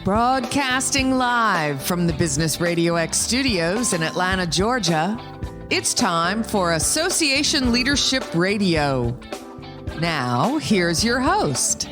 Broadcasting live from the Business RadioX studios in Atlanta, Georgia, it's time for Association Leadership Radio. Now, here's your host.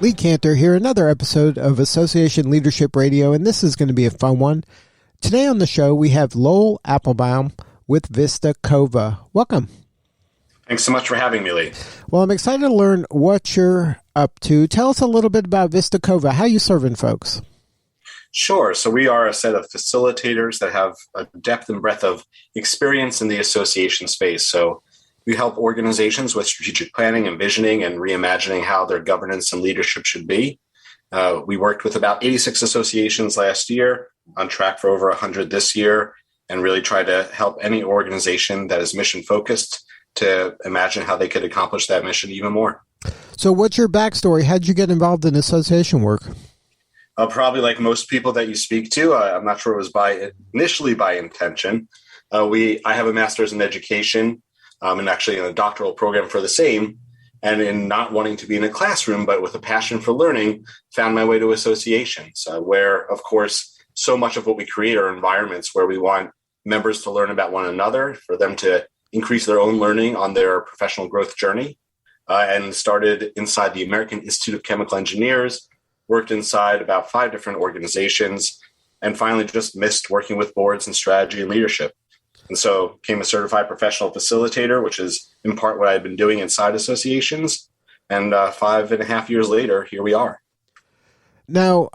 Lee Cantor here, another episode of Association Leadership Radio, and this is going to be a fun one. Today on the show, we have Lowell Aplebaum with Vista Cova. Welcome. Thanks so much for having me, Lee. Well, I'm excited to learn what you're up to. Tell us a little bit about Vista Cova. How are you serving folks? Sure. So we are a set of facilitators that have a depth and breadth of experience in the association space. So we help organizations with strategic planning, envisioning, and reimagining how their governance and leadership should be. We worked with about 86 associations last year, on track for over 100 this year, and really try to help any organization that is mission-focused to imagine how they could accomplish that mission even more. So what's your backstory? How did you get involved in association work? Probably like most people that you speak to, I'm not sure it was initially by intention. I have a master's in education and actually in a doctoral program for the same. And in not wanting to be in a classroom, but with a passion for learning, found my way to associations, where, of course, so much of what we create are environments where we want members to learn about one another, for them to increase their own learning on their professional growth journey, and started inside the American Institute of Chemical Engineers, worked inside about 5 different organizations, and finally just missed working with boards and strategy and leadership. And so became a certified professional facilitator, which is in part what I've been doing inside associations. And 5.5 years later, here we are. Now,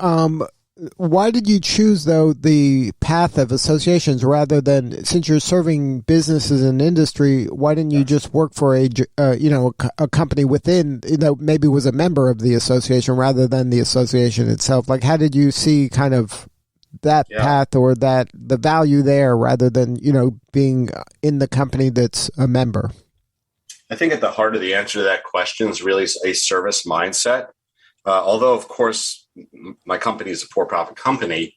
why did you choose, though, the path of associations rather than, since you're serving businesses and industry, why didn't you just work for a company within, maybe was a member of the association rather than the association itself? Like, how did you see kind of that path or that the value there rather than, being in the company that's a member? I think at the heart of the answer to that question is really a service mindset. Although, of course, my company is a for-profit company,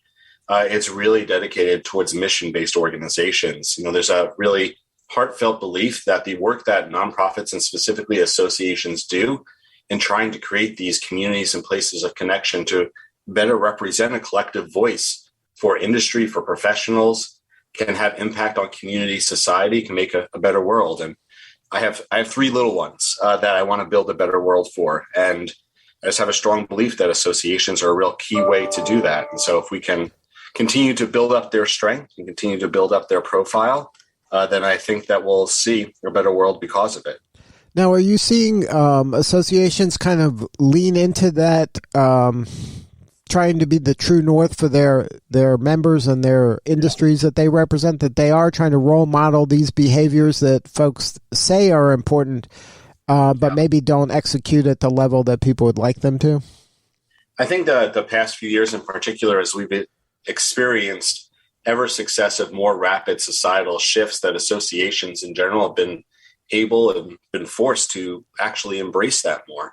it's really dedicated towards mission-based organizations. There's a really heartfelt belief that the work that nonprofits and specifically associations do in trying to create these communities and places of connection to better represent a collective voice for industry, for professionals, can have impact on community, society, can make a better world. And I have 3 little ones that I want to build a better world for. And I just have a strong belief that associations are a real key way to do that. And so if we can continue to build up their strength and continue to build up their profile, then I think that we'll see a better world because of it. Now, are you seeing associations kind of lean into that, trying to be the true north for their members and their industries that they represent, that they are trying to role model these behaviors that folks say are important, but maybe don't execute at the level that people would like them to? I think the past few years in particular, as we've experienced ever successive, more rapid societal shifts, that associations in general have been able and been forced to actually embrace that more.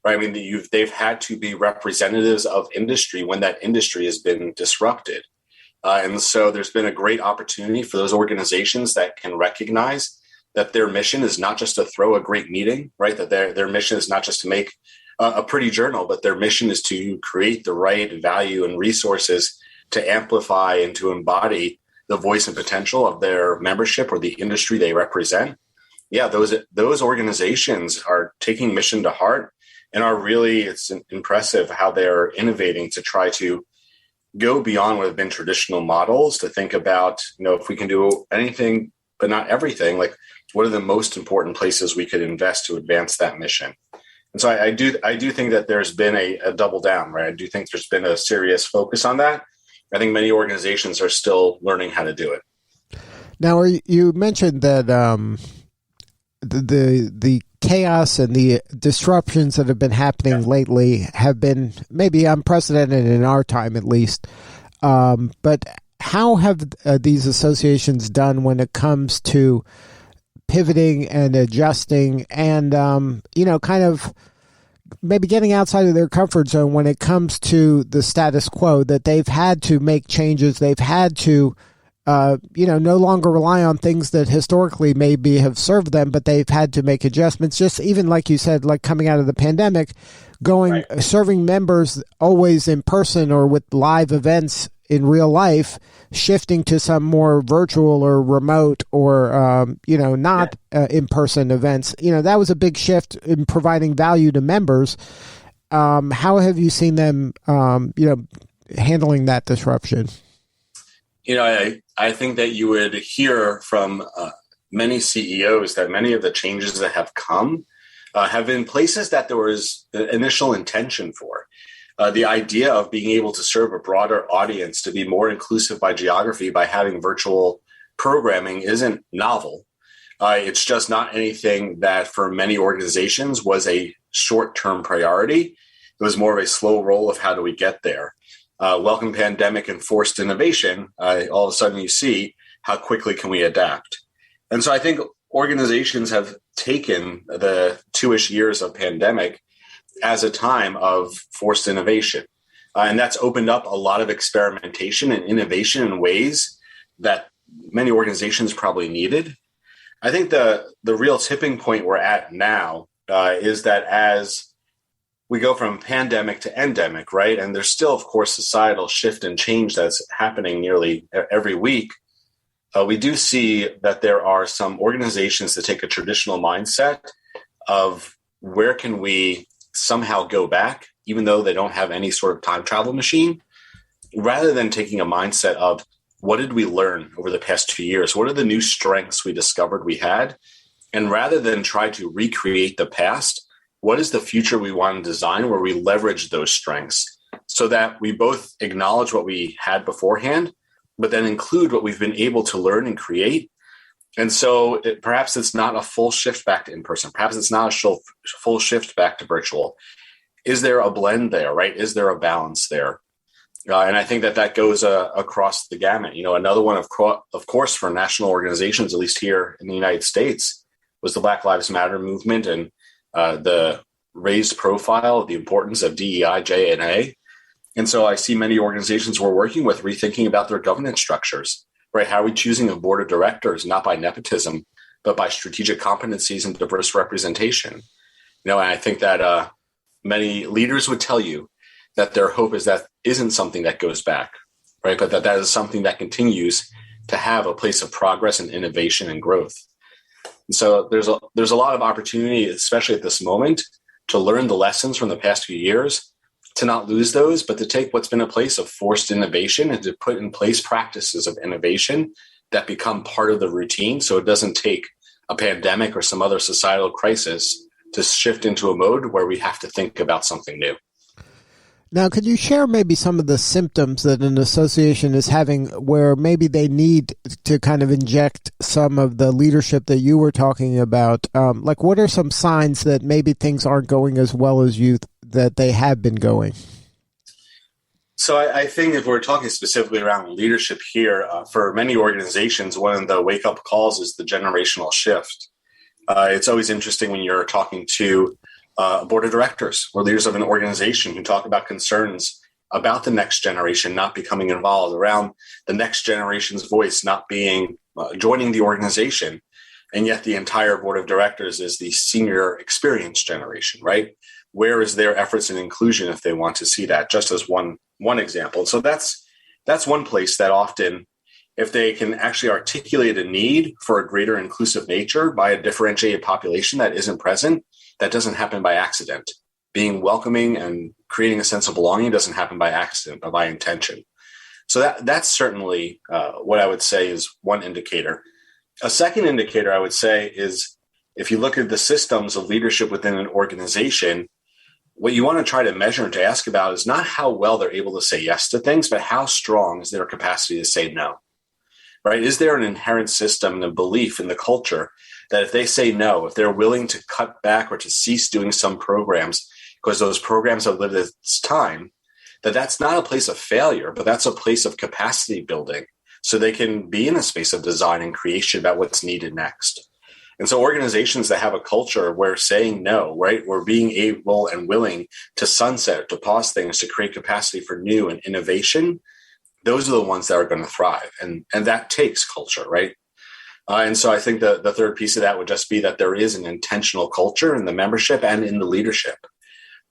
Right? I mean, they've had to be representatives of industry when that industry has been disrupted. And so there's been a great opportunity for those organizations that can recognize that their mission is not just to throw a great meeting, right? That their mission is not just to make a pretty journal, but their mission is to create the right value and resources to amplify and to embody the voice and potential of their membership or the industry they represent. Yeah, those organizations are taking mission to heart and are really, it's impressive how they're innovating to try to go beyond what have been traditional models to think about, if we can do anything, but not everything, like what are the most important places we could invest to advance that mission? And so I do think that there's been a double down, right? I do think there's been a serious focus on that. I think many organizations are still learning how to do it. Now, you mentioned that the chaos and the disruptions that have been happening lately have been maybe unprecedented in our time, at least. But how have these associations done when it comes to pivoting and adjusting and, kind of maybe getting outside of their comfort zone when it comes to the status quo, that they've had to make changes, they've had to no longer rely on things that historically maybe have served them, but they've had to make adjustments. Just even like you said, like coming out of the pandemic, serving members always in person or with live events in real life, shifting to some more virtual or remote or, not in-person events. That was a big shift in providing value to members. How have you seen them, handling that disruption? I think that you would hear from many CEOs that many of the changes that have come have been places that there was initial intention for. The idea of being able to serve a broader audience, to be more inclusive by geography, by having virtual programming isn't novel. It's just not anything that for many organizations was a short-term priority. It was more of a slow roll of how do we get there. Welcome pandemic and forced innovation, all of a sudden you see how quickly can we adapt. And so I think organizations have taken the 2-ish years of pandemic as a time of forced innovation. And that's opened up a lot of experimentation and innovation in ways that many organizations probably needed. I think the real tipping point we're at now is that as we go from pandemic to endemic, right? And there's still, of course, societal shift and change that's happening nearly every week. We do see that there are some organizations that take a traditional mindset of where can we somehow go back, even though they don't have any sort of time travel machine, rather than taking a mindset of what did we learn over the past 2 years? What are the new strengths we discovered we had? And rather than try to recreate the past, what is the future we want to design where we leverage those strengths so that we both acknowledge what we had beforehand, but then include what we've been able to learn and create. And so perhaps it's not a full shift back to in-person. Perhaps it's not a full shift back to virtual. Is there a blend there, right? Is there a balance there? And I think that goes across the gamut. Another one, of course, for national organizations, at least here in the United States, was the Black Lives Matter movement and the raised profile of the importance of DEI, J&A. And so I see many organizations we're working with rethinking about their governance structures, right? How are we choosing a board of directors, not by nepotism, but by strategic competencies and diverse representation? And I think that many leaders would tell you that their hope is that isn't something that goes back, right? But that is something that continues to have a place of progress and innovation and growth. And so there's a lot of opportunity, especially at this moment, to learn the lessons from the past few years, to not lose those, but to take what's been a place of forced innovation and to put in place practices of innovation that become part of the routine. So it doesn't take a pandemic or some other societal crisis to shift into a mode where we have to think about something new. Now, could you share maybe some of the symptoms that an association is having where maybe they need to kind of inject some of the leadership that you were talking about? Like, what are some signs that maybe things aren't going as well as that they have been going? So I think if we're talking specifically around leadership here, for many organizations, one of the wake-up calls is the generational shift. It's always interesting when you're talking to a board of directors or leaders of an organization who talk about concerns about the next generation not becoming involved, around the next generation's voice not being joining the organization. And yet the entire board of directors is the senior experienced generation, right? Where is their efforts in inclusion if they want to see that, just as one example. So that's one place that often, if they can actually articulate a need for a greater inclusive nature by a differentiated population that isn't present, that doesn't happen by accident. Being welcoming and creating a sense of belonging doesn't happen by accident, but by intention. So that's certainly what I would say is one indicator. A second indicator I would say is if you look at the systems of leadership within an organization, what you want to try to measure and to ask about is not how well they're able to say yes to things, but how strong is their capacity to say no, right? Is there an inherent system and a belief in the culture that if they say no, if they're willing to cut back or to cease doing some programs because those programs have lived its time, that's not a place of failure, but that's a place of capacity building so they can be in a space of design and creation about what's needed next. And so organizations that have a culture where saying no, right, we're being able and willing to sunset, to pause things, to create capacity for new and innovation, those are the ones that are going to thrive. And that takes culture, right? And so I think the third piece of that would just be that there is an intentional culture in the membership and in the leadership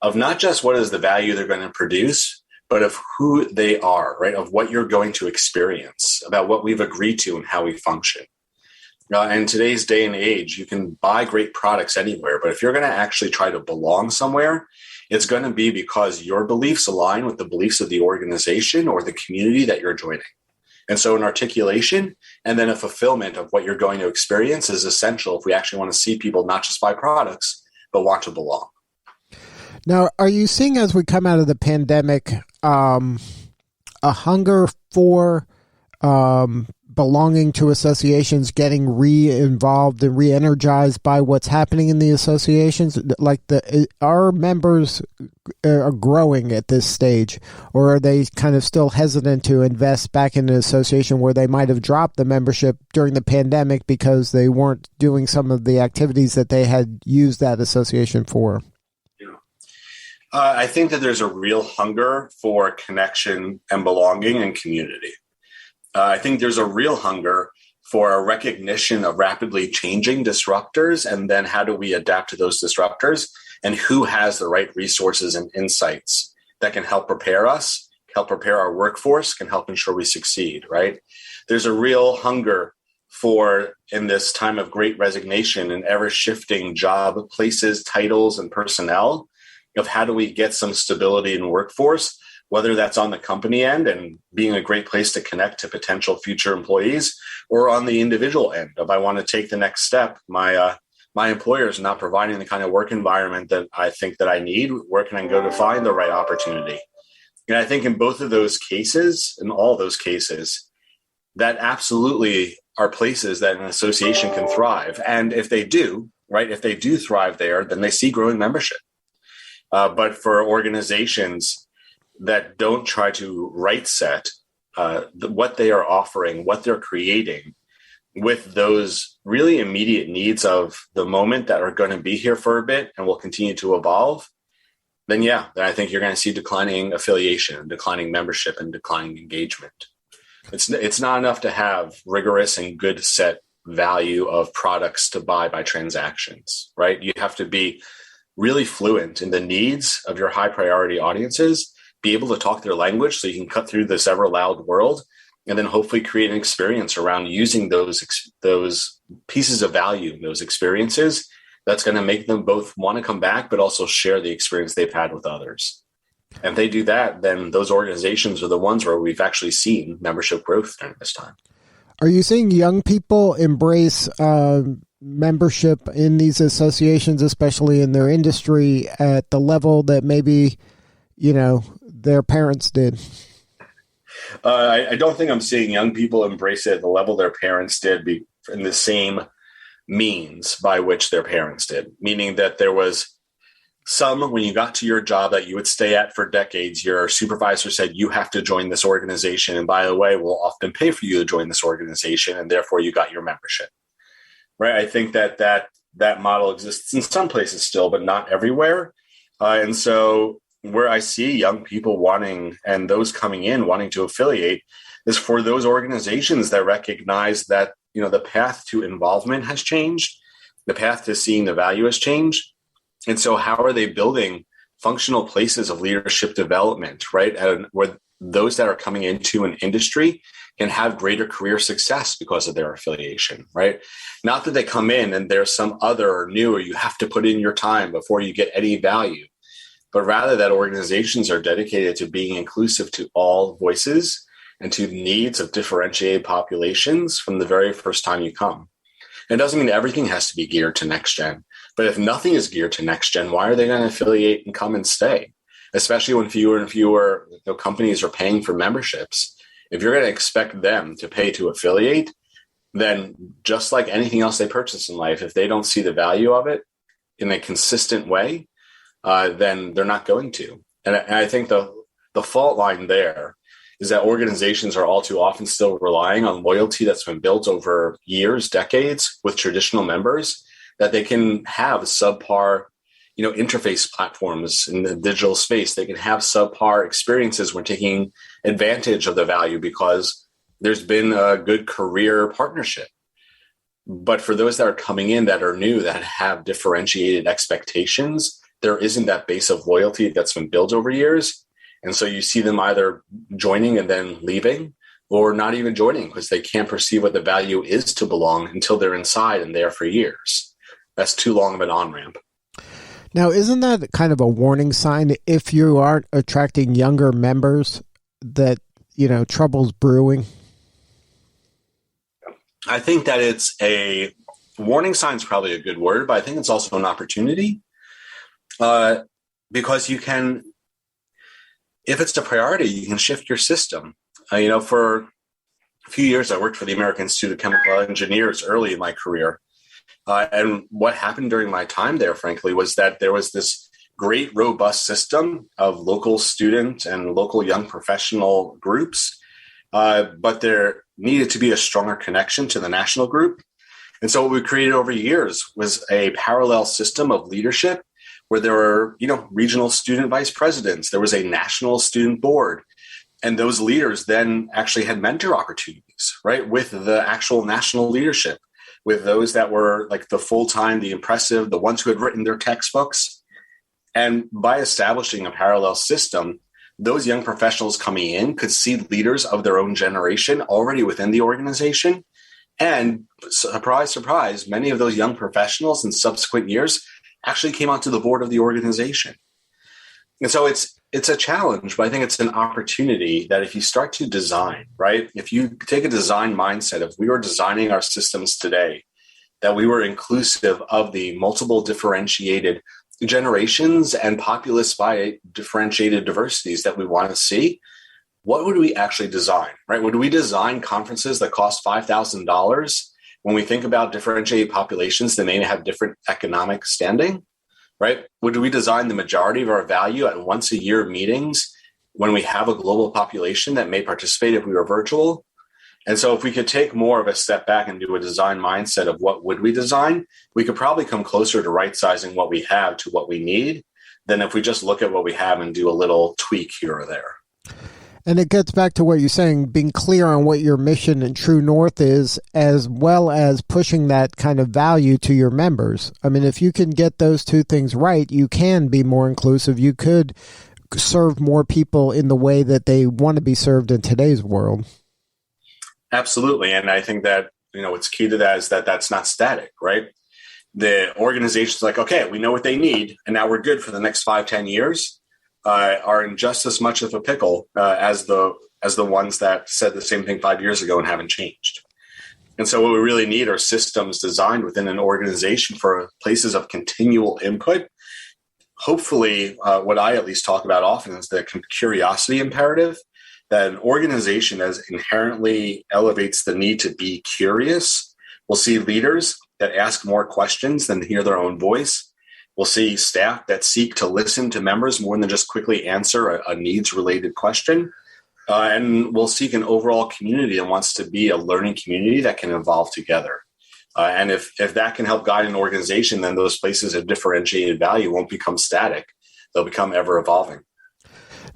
of not just what is the value they're going to produce, but of who they are, right? Of what you're going to experience, about what we've agreed to and how we function. In today's day and age, you can buy great products anywhere, but if you're going to actually try to belong somewhere, it's going to be because your beliefs align with the beliefs of the organization or the community that you're joining. And so an articulation and then a fulfillment of what you're going to experience is essential if we actually want to see people not just buy products, but want to belong. Now, are you seeing as we come out of the pandemic a hunger for belonging to associations, getting re-involved and re-energized by what's happening in the associations? Like our members are growing at this stage, or are they kind of still hesitant to invest back in an association where they might have dropped the membership during the pandemic because they weren't doing some of the activities that they had used that association for? I think that there's a real hunger for connection and belonging and community. I think there's a real hunger for a recognition of rapidly changing disruptors, and then how do we adapt to those disruptors, and who has the right resources and insights that can help prepare us, help prepare our workforce, can help ensure we succeed, right? There's a real hunger for, in this time of great resignation and ever-shifting job places, titles, and personnel, of how do we get some stability in workforce, whether that's on the company end and being a great place to connect to potential future employees, or on the individual end of I want to take the next step. My employer is not providing the kind of work environment that I think that I need. Where can I go to find the right opportunity? And I think in both of those cases, in all those cases, that absolutely are places that an association can thrive. And if they do, right, if they do thrive there, then they see growing membership. But for organizations that don't try to right set what they are offering, what they're creating with those really immediate needs of the moment that are going to be here for a bit and will continue to evolve, then I think you're going to see declining affiliation, declining membership, and declining engagement. It's not enough to have rigorous and good set value of products to buy by transactions, right? You have to be really fluent in the needs of your high priority audiences, be able to talk their language so you can cut through this ever loud world, and then hopefully create an experience around using those pieces of value, those experiences, that's going to make them both want to come back, but also share the experience they've had with others. And if they do that, then those organizations are the ones where we've actually seen membership growth during this time. Are you seeing young people embrace membership in these associations, especially in their industry, at the level that maybe, their parents did? I don't think I'm seeing young people embrace it at the level their parents did in the same means by which their parents did, meaning that there was some, when you got to your job that you would stay at for decades, your supervisor said, you have to join this organization. And by the way, we'll often pay for you to join this organization. And therefore you got your membership. Right. I think that model exists in some places still, but not everywhere. And so where I see young people wanting, and those coming in wanting to affiliate, is for those organizations that recognize that, the path to involvement has changed, the path to seeing the value has changed. And so how are they building functional places of leadership development, right? And where those that are coming into an industry can have greater career success because of their affiliation, right? Not that they come in and there's some other new, or you have to put in your time before you get any value, but rather that organizations are dedicated to being inclusive to all voices and to the needs of differentiated populations from the very first time you come. It doesn't mean everything has to be geared to next gen, but if nothing is geared to next gen, why are they going to affiliate and come and stay? Especially when fewer and fewer companies are paying for memberships. If you're going to expect them to pay to affiliate, then just like anything else they purchase in life, if they don't see the value of it in a consistent way, then they're not going to. And I think the fault line there is that organizations are all too often still relying on loyalty that's been built over years, decades with traditional members, that they can have subpar interface platforms in the digital space. They can have subpar experiences when taking advantage of the value because there's been a good career partnership. But for those that are coming in that are new, that have differentiated expectations, there isn't that base of loyalty that's been built over years. And so you see them either joining and then leaving, or not even joining because they can't perceive what the value is to belong until they're inside and there for years. That's too long of an on-ramp. Now, isn't that kind of a warning sign if you aren't attracting younger members that, trouble's brewing? I think that it's a warning sign is probably a good word, but I think it's also an opportunity because you can, if it's a priority, you can shift your system. For a few years, I worked for the American Institute of Chemical Engineers early in my career. And what happened during my time there, frankly, was that there was this great, robust system of local student and local young professional groups. But there needed to be a stronger connection to the national group. And so what we created over years was a parallel system of leadership where there were, regional student vice presidents. There was a national student board. And those leaders then actually had mentor opportunities, right, with the actual national leadership, with those that were like the full-time, the impressive, the ones who had written their textbooks. And by establishing a parallel system, those young professionals coming in could see leaders of their own generation already within the organization. And surprise, surprise, many of those young professionals in subsequent years actually came onto the board of the organization. And so it's a challenge, but I think it's an opportunity that if you start to design, right, if you take a design mindset, if we were designing our systems today, that we were inclusive of the multiple differentiated generations and populace by differentiated diversities that we want to see, what would we actually design, right? Would we design conferences that cost $5,000 when we think about differentiated populations that may have different economic standing, right? Would we design the majority of our value at once a year meetings when we have a global population that may participate if we were virtual? And so if we could take more of a step back and do a design mindset of what would we design, we could probably come closer to right-sizing what we have to what we need than if we just look at what we have and do a little tweak here or there. And it gets back to what you're saying, being clear on what your mission and true north is, as well as pushing that kind of value to your members. I mean, if you can get those two things right, you can be more inclusive. You could serve more people in the way that they want to be served in today's world. Absolutely. And I think that, what's key to that is that that's not static, right? The organization's like, okay, we know what they need, and now we're good for the next 5-10 years, are in just as much of a pickle as the ones that said the same thing 5 years ago and haven't changed. And so what we really need are systems designed within an organization for places of continual input. Hopefully, what I at least talk about often is the curiosity imperative, that an organization that inherently elevates the need to be curious will see leaders that ask more questions than hear their own voice. We'll see staff that seek to listen to members more than just quickly answer a needs-related question. And we'll seek an overall community that wants to be a learning community that can evolve together. And if that can help guide an organization, then those places of differentiated value won't become static. They'll become ever-evolving.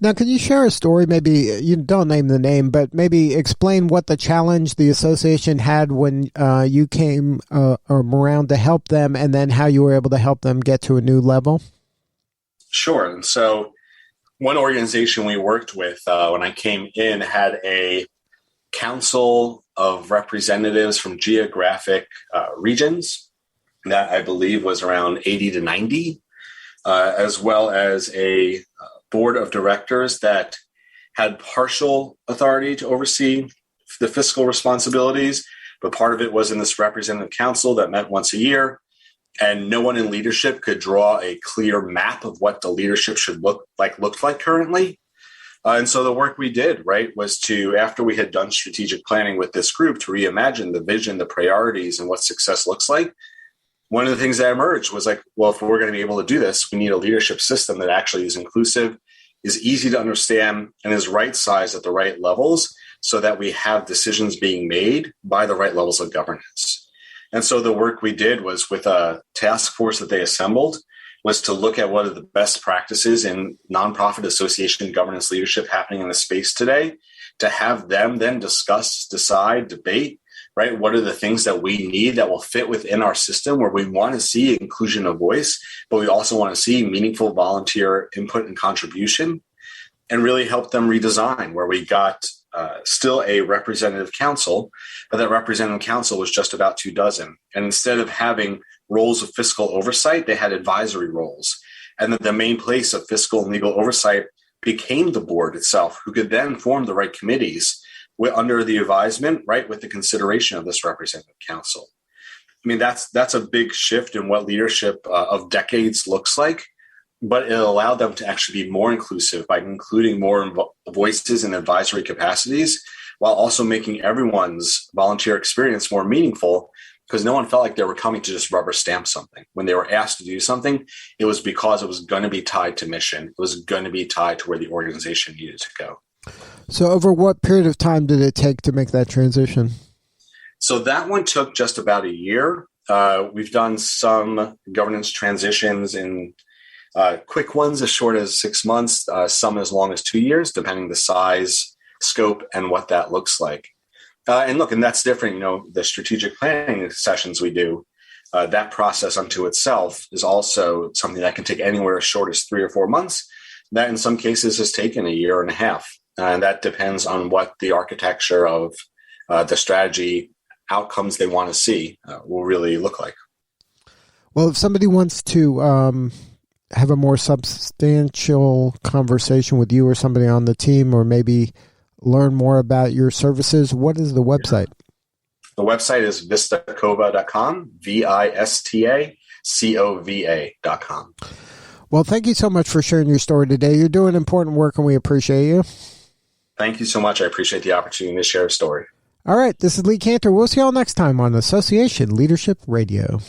Now, can you share a story? Maybe you don't name the name, but maybe explain what the challenge the association had when you came around to help them, and then how you were able to help them get to a new level. Sure. And so one organization we worked with when I came in had a council of representatives from geographic regions that I believe was around 80 to 90, as well as a board of directors that had partial authority to oversee the fiscal responsibilities, but part of it was in this representative council that met once a year, and no one in leadership could draw a clear map of what the leadership should looked like currently. And so the work we did, right, was to, after we had done strategic planning with this group, to reimagine the vision, the priorities, and what success looks like. One of the things that emerged was like, well, if we're going to be able to do this, we need a leadership system that actually is inclusive, is easy to understand, and is right-sized at the right levels so that we have decisions being made by the right levels of governance. And so the work we did was with a task force that they assembled. was to look at what are the best practices in nonprofit association governance leadership happening in the space today, to have them then discuss, decide, debate, right? What are the things that we need that will fit within our system where we want to see inclusion of voice, but we also want to see meaningful volunteer input and contribution, and really help them redesign where we got still a representative council, but that representative council was just about 24. And instead of having roles of fiscal oversight, they had advisory roles. And then the main place of fiscal and legal oversight became the board itself, who could then form the right committees under the advisement, right, with the consideration of this representative council. I mean, that's a big shift in what leadership of decades looks like, but it allowed them to actually be more inclusive by including more voices in advisory capacities, while also making everyone's volunteer experience more meaningful, because no one felt like they were coming to just rubber stamp something. When they were asked to do something, it was because it was going to be tied to mission. It was going to be tied to where the organization needed to go. So over what period of time did it take to make that transition? So that one took just about a year. We've done some governance transitions in quick ones as short as 6 months, some as long as 2 years, depending the size, scope, and what that looks like. And that's different. The strategic planning sessions we do, that process unto itself is also something that can take anywhere as short as 3 or 4 months. That in some cases has taken a year and a half. And that depends on what the architecture of the strategy outcomes they want to see will really look like. Well, if somebody wants to have a more substantial conversation with you or somebody on the team, or maybe learn more about your services, what is the website? The website is vistacova.com, VISTACOVA.com. Well, thank you so much for sharing your story today. You're doing important work, and we appreciate you. Thank you so much. I appreciate the opportunity to share a story. All right, this is Lee Cantor. We'll see you all next time on Association Leadership Radio.